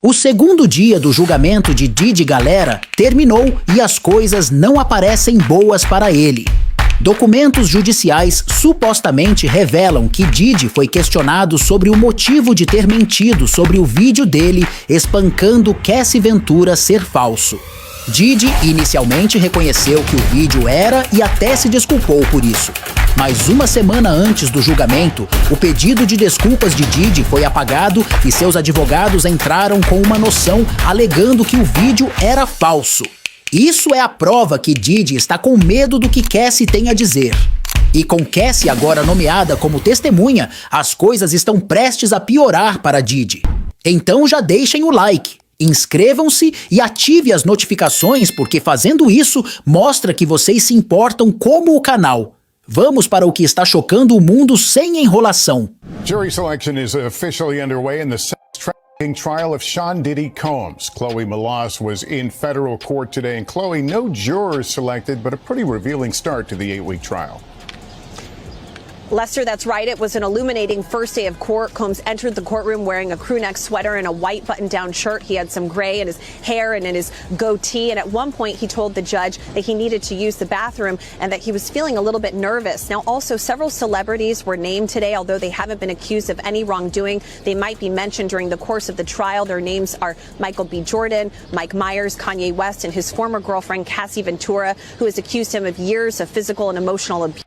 O segundo dia do julgamento de Diddy Galera terminou e as coisas não aparecem boas para ele. Documentos judiciais supostamente revelam que Diddy foi questionado sobre o motivo de ter mentido sobre o vídeo dele espancando Cassie Ventura ser falso. Diddy inicialmente reconheceu que o vídeo era e até se desculpou por isso. Mas uma semana antes do julgamento, o pedido de desculpas de Diddy foi apagado e seus advogados entraram com uma noção alegando que o vídeo era falso. Isso é a prova que Diddy está com medo do que Cassie tem a dizer. E com Cassie agora nomeada como testemunha, as coisas estão prestes a piorar para Diddy. Então já deixem o like, inscrevam-se e ative as notificações, porque fazendo isso mostra que vocês se importam como o canal. Vamos para o que está chocando o mundo sem enrolação. Jury selection is officially underway in the trial of Sean Diddy Combs. Chloe Melas was in federal court today, and Chloe, no jurors selected, but a pretty revealing start to the 8-week trial. Lester, that's right. It was an illuminating first day of court. Combs entered the courtroom wearing a crew neck sweater and a white button-down shirt. He had some gray in his hair and in his goatee. And at one point, he told the judge that he needed to use the bathroom and that he was feeling a little bit nervous. Now, also, several celebrities were named today, although they haven't been accused of any wrongdoing. They might be mentioned during the course of the trial. Their names are Michael B. Jordan, Mike Myers, Kanye West, and his former girlfriend, Cassie Ventura, who has accused him of years of physical and emotional abuse.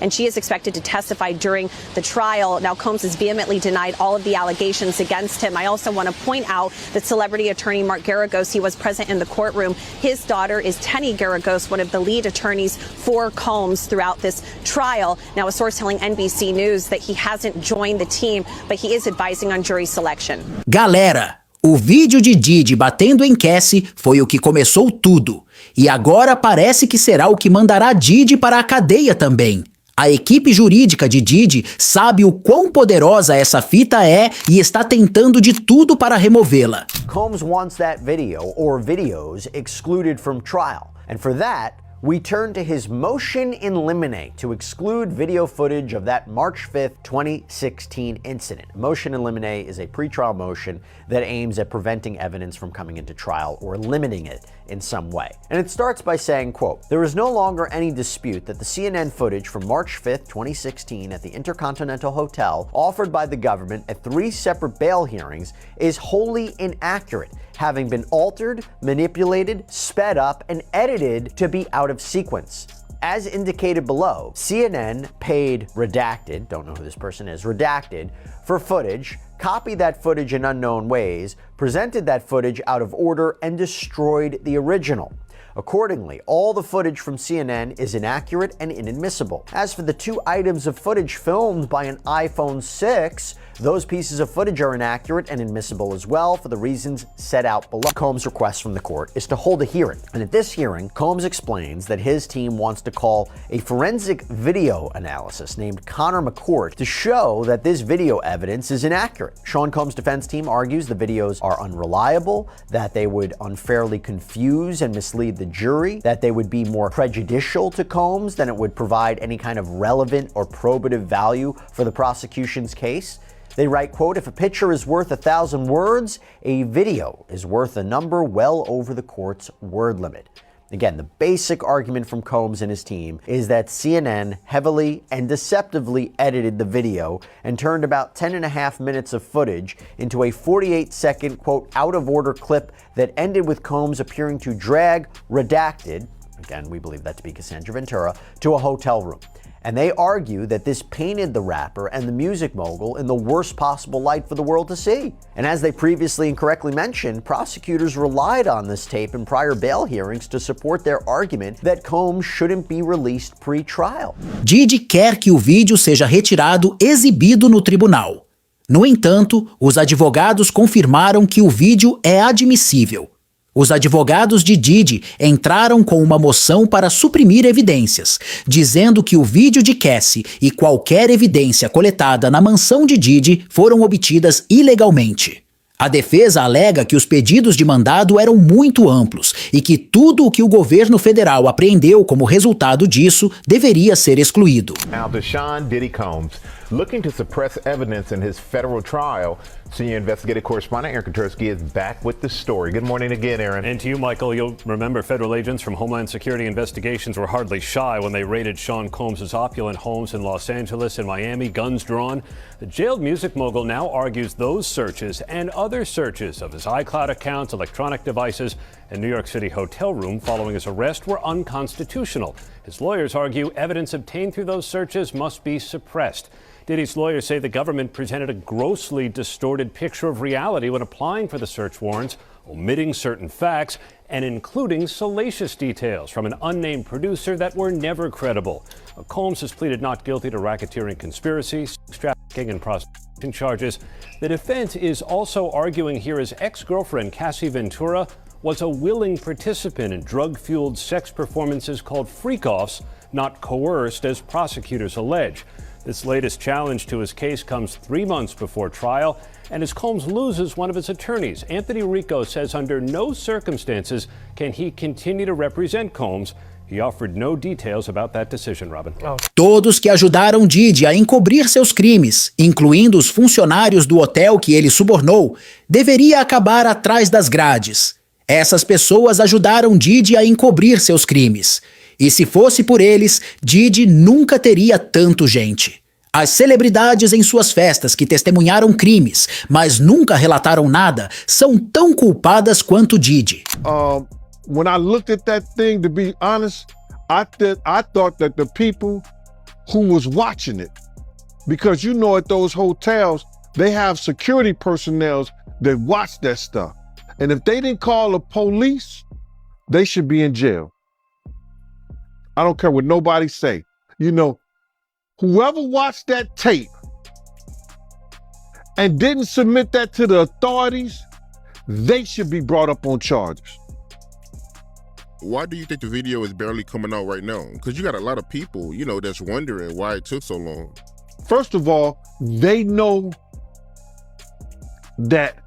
And she is expected to testify during the trial. Now, Combs has vehemently denied all of the allegations against him. I also want to point out that celebrity attorney Mark Garagos, he was present in the courtroom. His daughter is Tenny Garagos, one of the lead attorneys for Combs throughout this trial. Now, a source telling NBC News that he hasn't joined the team, but he is advising on jury selection. Galera, o vídeo de Diddy batendo em Cassie foi o que começou tudo. E agora parece que será o que mandará Diddy para a cadeia também. A equipe jurídica de Diddy sabe o quão poderosa essa fita é e está tentando de tudo para removê-la. Combs wants that video or videos excluded from trial. And for that, we turn to his motion in limine to exclude video footage of that March 5th, 2016 incident. Motion in limine is a pretrial motion that aims at preventing evidence from coming into trial or limiting it in some way. And it starts by saying, quote, "There is no longer any dispute that the CNN footage from March 5th, 2016 at the Intercontinental Hotel offered by the government at 3 separate bail hearings is wholly inaccurate, having been altered, manipulated, sped up, and edited to be out of sequence. As indicated below, CNN paid Redacted, don't know who this person is, Redacted, for footage, copied that footage in unknown ways, presented that footage out of order, and destroyed the original. Accordingly, all the footage from CNN is inaccurate and inadmissible. As for the 2 items of footage filmed by an iPhone 6, those pieces of footage are inaccurate and inadmissible as well for the reasons set out below." Combs' request from the court is to hold a hearing. And at this hearing, Combs explains that his team wants to call a forensic video analysis named Connor McCourt to show that this video evidence is inaccurate. Sean Combs' defense team argues the videos are unreliable, that they would unfairly confuse and mislead the jury, that they would be more prejudicial to Combs than it would provide any kind of relevant or probative value for the prosecution's case. They write, quote, "If a picture is worth 1,000 words, a video is worth a number well over the court's word limit." Again, the basic argument from Combs and his team is that CNN heavily and deceptively edited the video and turned about 10.5 minutes of footage into a 48-second, quote, "out-of-order clip that ended with Combs appearing to drag Redacted," again, we believe that to be Cassandra Ventura, "to a hotel room." And they argue that this painted the rapper and the music mogul in the worst possible light for the world to see. And as they previously incorrectly mentioned, prosecutors relied on this tape in prior bail hearings to support their argument that Combs shouldn't be released pre-trial. Diddy quer que o vídeo seja retirado e exibido no tribunal. No entanto, os advogados confirmaram que o vídeo é admissível. Os advogados de Diddy entraram com uma moção para suprimir evidências, dizendo que o vídeo de Cassie e qualquer evidência coletada na mansão de Diddy foram obtidas ilegalmente. A defesa alega que os pedidos de mandado eram muito amplos e que tudo o que o governo federal apreendeu como resultado disso deveria ser excluído. Now, Sean Diddy Combs, looking to suppress evidence in his federal trial, Senior investigative correspondent Aaron Katersky is back with the story. Good morning again, Aaron. And to you, Michael, you'll remember federal agents from Homeland Security investigations were hardly shy when they raided Sean Combs' opulent homes in Los Angeles and Miami, guns drawn. The jailed music mogul now argues those searches and other searches of his iCloud accounts, electronic devices, and New York City hotel room following his arrest were unconstitutional. His lawyers argue evidence obtained through those searches must be suppressed. Diddy's lawyers say the government presented a grossly distorted picture of reality when applying for the search warrants, omitting certain facts and including salacious details from an unnamed producer that were never credible. Combs has pleaded not guilty to racketeering conspiracy, sex trafficking, and prostitution charges. The defense is also arguing here his ex-girlfriend, Cassie Ventura, was a willing participant in drug-fueled sex performances called freak-offs, not coerced as prosecutors allege. This latest challenge to his case comes 3 months before trial, and as Combs loses one of his attorneys, Anthony Rico says under no circumstances can he continue to represent Combs. He offered no details about that decision, Robin. Todos que ajudaram Diddy a encobrir seus crimes, incluindo os funcionários do hotel que ele subornou, deveria acabar atrás das grades. Essas pessoas ajudaram Diddy a encobrir seus crimes. E se fosse por eles, Diddy nunca teria tanto gente. As celebridades em suas festas que testemunharam crimes, mas nunca relataram nada, são tão culpadas quanto Diddy. When I looked at that thing, to be honest, I thought that the people who was watching it, because you know at those hotels, they have security personnel that watch that stuff. And if they didn't call the police, they should be in jail. I don't care what nobody say. You know, whoever watched that tape and didn't submit that to the authorities, they should be brought up on charges. Why do you think the video is barely coming out right now? Because you got a lot of people, you know, that's wondering why it took so long. First of all, they know that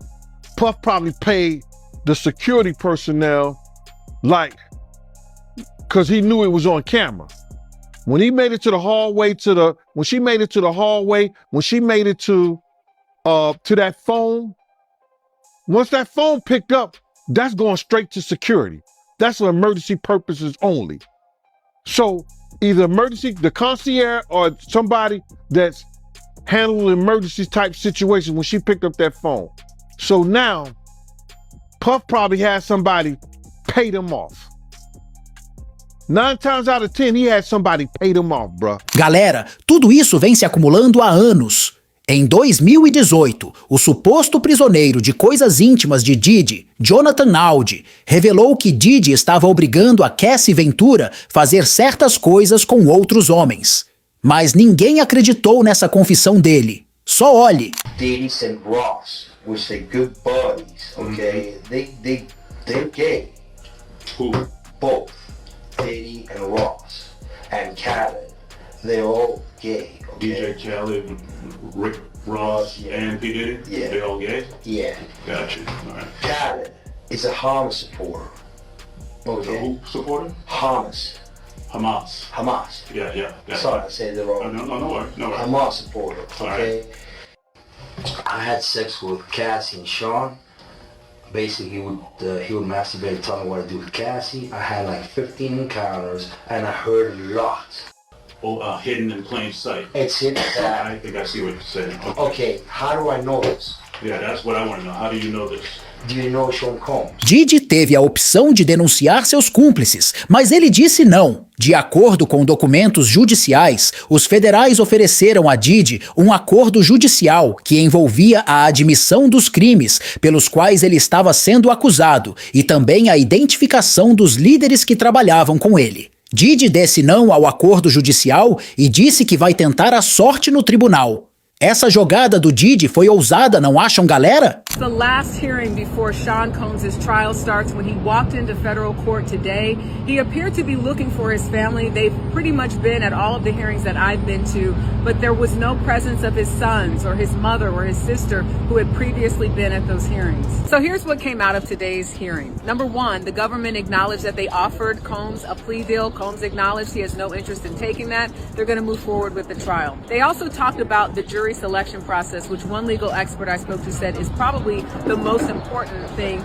Puff probably paid the security personnel because he knew it was on camera. When he made it to the hallway, when she made it to that phone, once that phone picked up, that's going straight to security. That's for emergency purposes only. So either the concierge or somebody that's handling emergency type situations when she picked up that phone. So now, Puff probably had somebody pay them off. 9 times out of 10, he had somebody pay them off, bruh. Galera, tudo isso vem se acumulando há anos. Em 2018, o suposto prisioneiro de coisas íntimas de Diddy, Jonathan Aldi, revelou que Diddy estava obrigando a Cassie Ventura a fazer certas coisas com outros homens. Mas ninguém acreditou nessa confissão dele. Só olhe. Diddy and Ross, which they good buddies, okay? They're gay. Who? Both. Diddy and Ross. And Khaled. They're all gay. Okay? DJ Khaled, Rick Ross, and P. Diddy? Yeah. They all gay? Yeah. Gotcha. All right. Khaled is a Hamas supporter. Okay. Who supporter? Hamas. Yeah. Gotcha. Sorry, I said it wrong. No worries. Hamas supporter. Okay. Right. I had sex with Cassie and Sean. Basically, he would masturbate and tell me what to do with Cassie. I had like 15 encounters, and I heard a lot. Hidden in plain sight. It's hidden. I think I see what you're saying. Okay, how do I know this? Yeah, that's what I want to know. How do you know this? Do you know Sean Combs? Diddy teve a opção de denunciar seus cúmplices, mas ele disse não. De acordo com documentos judiciais, os federais ofereceram a Diddy um acordo judicial que envolvia a admissão dos crimes pelos quais ele estava sendo acusado e também a identificação dos líderes que trabalhavam com ele. Diddy disse não ao acordo judicial e disse que vai tentar a sorte no tribunal. Essa jogada do Diddy foi ousada, não acham, galera? The last hearing before Sean Combs' trial starts. When he walked into federal court today, he appeared to be looking for his family. They've pretty much been at all of the hearings that I've been to, but there was no presence of his sons or his mother or his sister who had previously been at those hearings. So here's what came out of today's hearing. Number one, the government acknowledged that they offered Combs a plea deal. Combs acknowledged he has no interest in taking that. They're going to move forward with the trial. They also talked about the jury jury selection process, which one legal expert I spoke to said is probably the most important thing